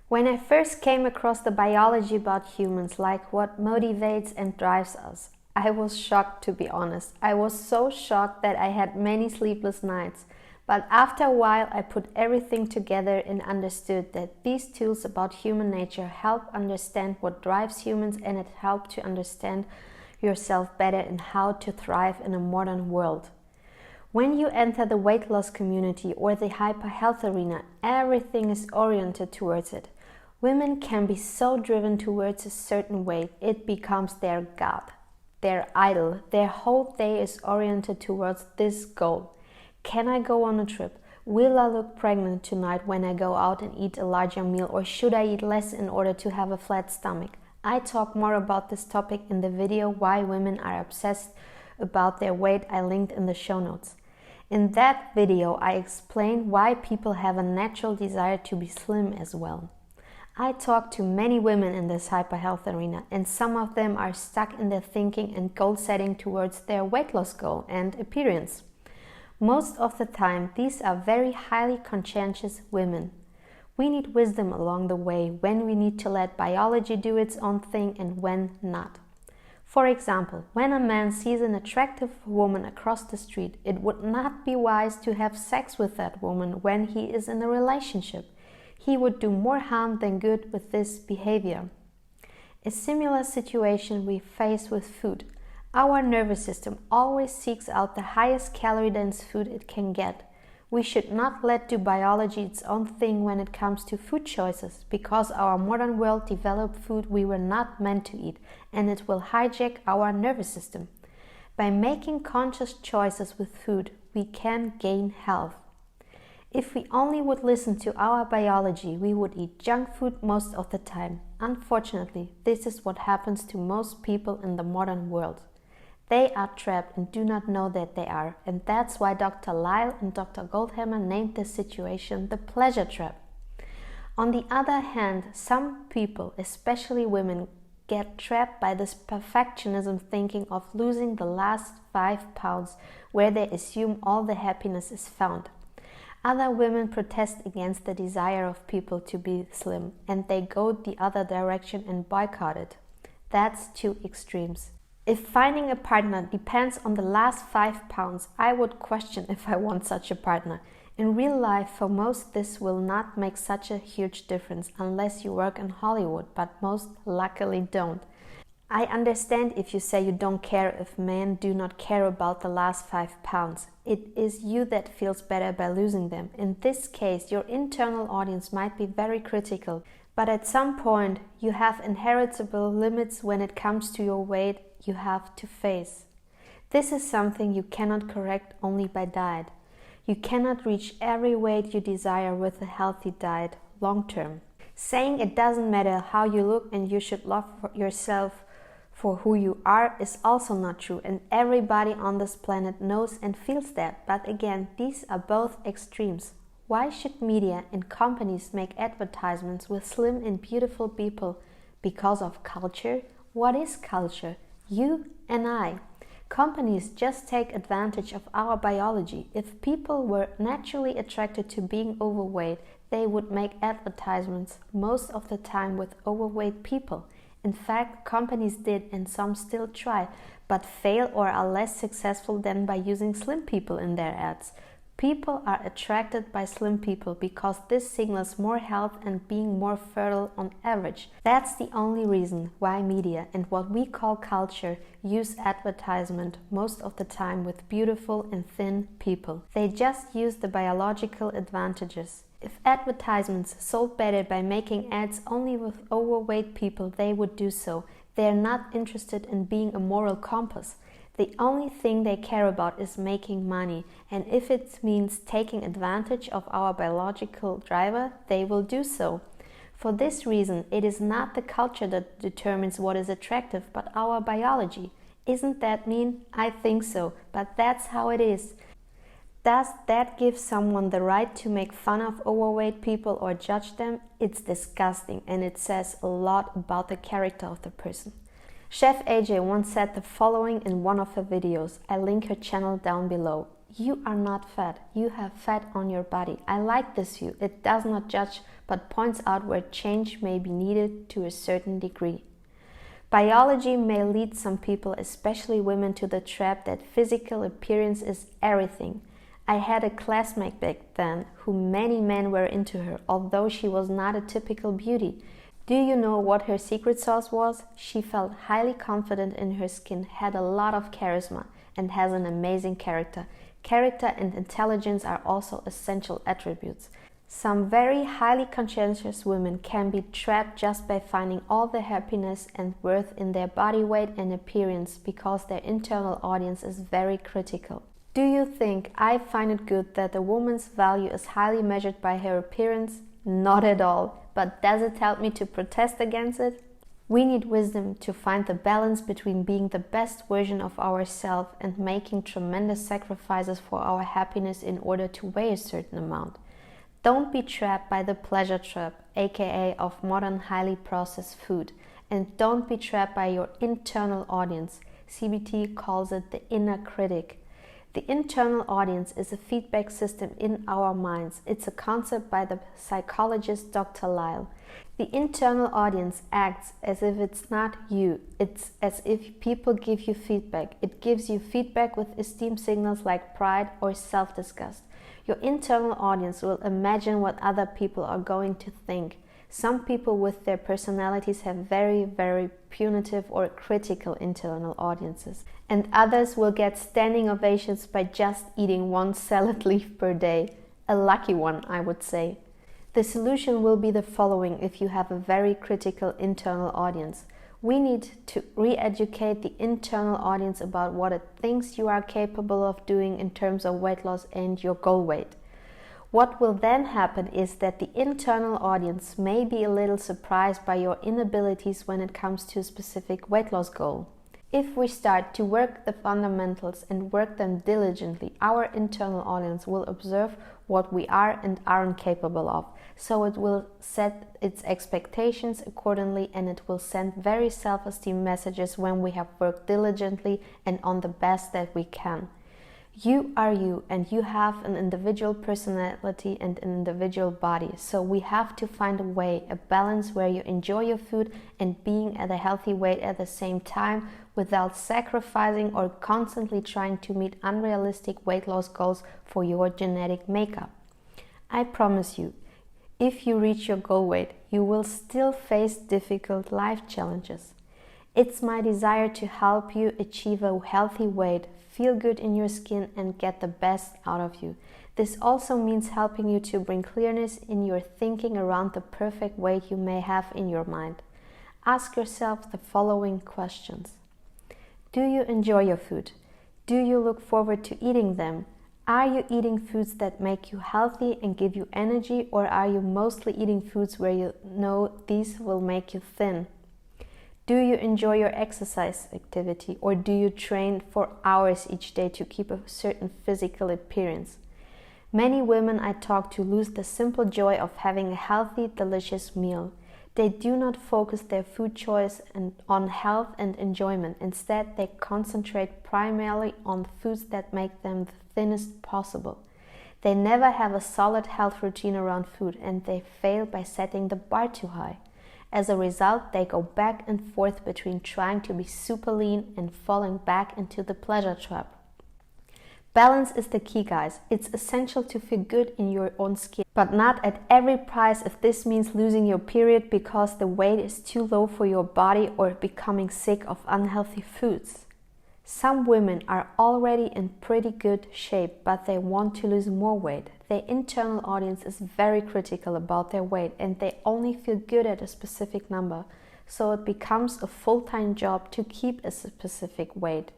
When I first came across the biology about humans, like what motivates and drives us, I was shocked, to be honest. I was so shocked that I had many sleepless nights. But after a while, I put everything together and understood that these tools about human nature help understand what drives humans, and it helps to understand yourself better and how to thrive in a modern world. When you enter the weight loss community or the hyper health arena, everything is oriented towards it. Women can be so driven towards a certain weight, it becomes their god, their idol. Their whole day is oriented towards this goal. Can I go on a trip? Will I look pregnant tonight when I go out and eat a larger meal, or should I eat less in order to have a flat stomach? I talk more about this topic in the video Why Women Are Obsessed About Their Weight I linked in the show notes. In that video, I explain why people have a natural desire to be slim as well. I talk to many women in this hyper health arena, and some of them are stuck in their thinking and goal setting towards their weight loss goal and appearance. Most of the time, these are very highly conscientious women. We need wisdom along the way when we need to let biology do its own thing and when not. For example, when a man sees an attractive woman across the street, it would not be wise to have sex with that woman when he is in a relationship. He would do more harm than good with this behavior. A similar situation we face with food. Our nervous system always seeks out the highest calorie-dense food it can get. We should not let do biology its own thing when it comes to food choices, because our modern world developed food we were not meant to eat, and it will hijack our nervous system. By making conscious choices with food, we can gain health. If we only would listen to our biology, we would eat junk food most of the time. Unfortunately, this is what happens to most people in the modern world. They are trapped and do not know that they are, and that's why Dr. Lyle and Dr. Goldhammer named this situation the pleasure trap. On the other hand, some people, especially women, get trapped by this perfectionism thinking of losing the last 5 pounds, where they assume all the happiness is found. Other women protest against the desire of people to be slim, and they go the other direction and boycott it. That's two extremes. If finding a partner depends on the last 5 pounds, I would question if I want such a partner. In real life, for most, this will not make such a huge difference unless you work in Hollywood, but most luckily don't. I understand if you say you don't care if men do not care about the last 5 pounds. It is you that feels better by losing them. In this case, your internal audience might be very critical, but at some point, you have inheritable limits when it comes to your weight you have to face. This is something you cannot correct only by diet. You cannot reach every weight you desire with a healthy diet long term. Saying it doesn't matter how you look and you should love yourself for who you are is also not true, and everybody on this planet knows and feels that. But again, these are both extremes. Why should media and companies make advertisements with slim and beautiful people? Because of culture? What is culture? You and I. Companies just take advantage of our biology. If people were naturally attracted to being overweight, they would make advertisements most of the time with overweight people. In fact, companies did, and some still try, but fail or are less successful than by using slim people in their ads. People are attracted by slim people because this signals more health and being more fertile on average. That's the only reason why media and what we call culture use advertisement most of the time with beautiful and thin people. They just use the biological advantages. If advertisements sold better by making ads only with overweight people, they would do so. They are not interested in being a moral compass. The only thing they care about is making money, and if it means taking advantage of our biological driver, they will do so. For this reason, it is not the culture that determines what is attractive, but our biology. Isn't that mean? I think so, but that's how it is. Does that give someone the right to make fun of overweight people or judge them? It's disgusting, and it says a lot about the character of the person. Chef AJ once said the following in one of her videos. I link her channel down below. You are not fat. You have fat on your body. I like this view. It does not judge, but points out where change may be needed to a certain degree. Biology may lead some people, especially women, to the trap that physical appearance is everything. I had a classmate back then who many men were into her, although she was not a typical beauty. Do you know what her secret sauce was? She felt highly confident in her skin, had a lot of charisma, and has an amazing character. Character and intelligence are also essential attributes. Some very highly conscientious women can be trapped just by finding all the happiness and worth in their body weight and appearance because their internal audience is very critical. Do you think I find it good that a woman's value is highly measured by her appearance? Not at all. But does it help me to protest against it? We need wisdom to find the balance between being the best version of ourselves and making tremendous sacrifices for our happiness in order to weigh a certain amount. Don't be trapped by the pleasure trap, aka of modern highly processed food, and don't be trapped by your internal audience. CBT calls it the inner critic. The internal audience is a feedback system in our minds. It's a concept by the psychologist Dr. Lyle. The internal audience acts as if it's not you. It's as if people give you feedback. It gives you feedback with esteem signals like pride or self-disgust. Your internal audience will imagine what other people are going to think. Some people with their personalities have very, very punitive or critical internal audiences, and others will get standing ovations by just eating one salad leaf per day. A lucky one, I would say. The solution will be the following if you have a very critical internal audience. We need to re-educate the internal audience about what it thinks you are capable of doing in terms of weight loss and your goal weight. What will then happen is that the internal audience may be a little surprised by your inabilities when it comes to a specific weight loss goal. If we start to work the fundamentals and work them diligently, our internal audience will observe what we are and aren't capable of. So it will set its expectations accordingly, and it will send very self-esteem messages when we have worked diligently and on the best that we can. You are you, and you have an individual personality and an individual body. So we have to find a way, a balance where you enjoy your food and being at a healthy weight at the same time without sacrificing or constantly trying to meet unrealistic weight loss goals for your genetic makeup. I promise you, if you reach your goal weight, you will still face difficult life challenges. It's my desire to help you achieve a healthy weight, feel good in your skin, and get the best out of you. This also means helping you to bring clearness in your thinking around the perfect weight you may have in your mind. Ask yourself the following questions. Do you enjoy your food? Do you look forward to eating them? Are you eating foods that make you healthy and give you energy, or are you mostly eating foods where you know these will make you thin? Do you enjoy your exercise activity, or do you train for hours each day to keep a certain physical appearance? Many women I talk to lose the simple joy of having a healthy, delicious meal. They do not focus their food choice on health and enjoyment. Instead, they concentrate primarily on foods that make them the thinnest possible. They never have a solid health routine around food, and they fail by setting the bar too high. As a result, they go back and forth between trying to be super lean and falling back into the pleasure trap. Balance is the key, guys. It's essential to feel good in your own skin, but not at every price if this means losing your period because the weight is too low for your body or becoming sick of unhealthy foods. Some women are already in pretty good shape, but they want to lose more weight. Their internal audience is very critical about their weight, and they only feel good at a specific number, so it becomes a full-time job to keep a specific weight.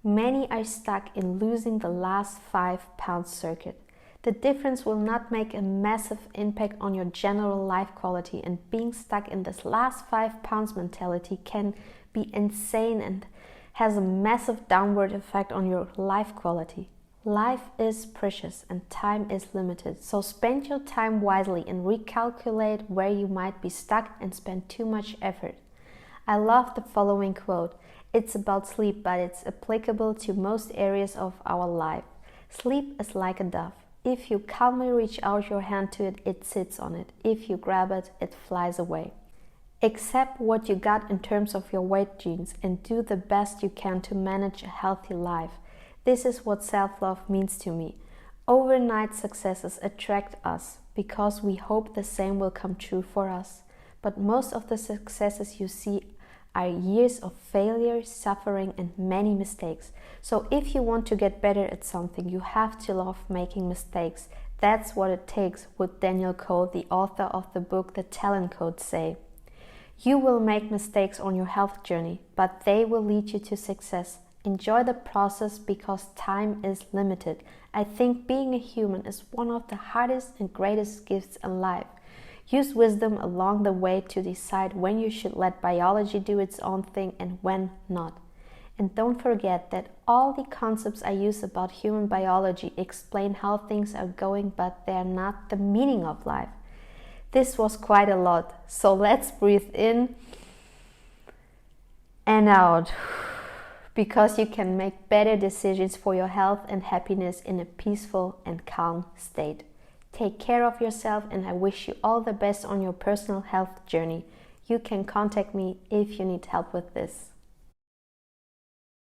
Many are stuck in losing the last 5 pounds circuit. The difference will not make a massive impact on your general life quality, and being stuck in this last 5 pounds mentality can be insane and has a massive downward effect on your life quality. Life is precious and time is limited, so spend your time wisely and recalculate where you might be stuck and spend too much effort. I love the following quote. It's about sleep, but it's applicable to most areas of our life. Sleep is like a dove. If you calmly reach out your hand to it, it sits on it. If you grab it, it flies away. Accept what you got in terms of your weight genes and do the best you can to manage a healthy life. This is what self-love means to me. Overnight successes attract us because we hope the same will come true for us. But most of the successes you see are years of failure, suffering, and many mistakes. So if you want to get better at something, you have to love making mistakes. That's what it takes, would Daniel Cole, the author of the book The Talent Code, say. You will make mistakes on your health journey, but they will lead you to success. Enjoy the process because time is limited. I think being a human is one of the hardest and greatest gifts in life. Use wisdom along the way to decide when you should let biology do its own thing and when not. And don't forget that all the concepts I use about human biology explain how things are going, but they are not the meaning of life. This was quite a lot, so let's breathe in and out, because you can make better decisions for your health and happiness in a peaceful and calm state. Take care of yourself, and I wish you all the best on your personal health journey. You can contact me if you need help with this.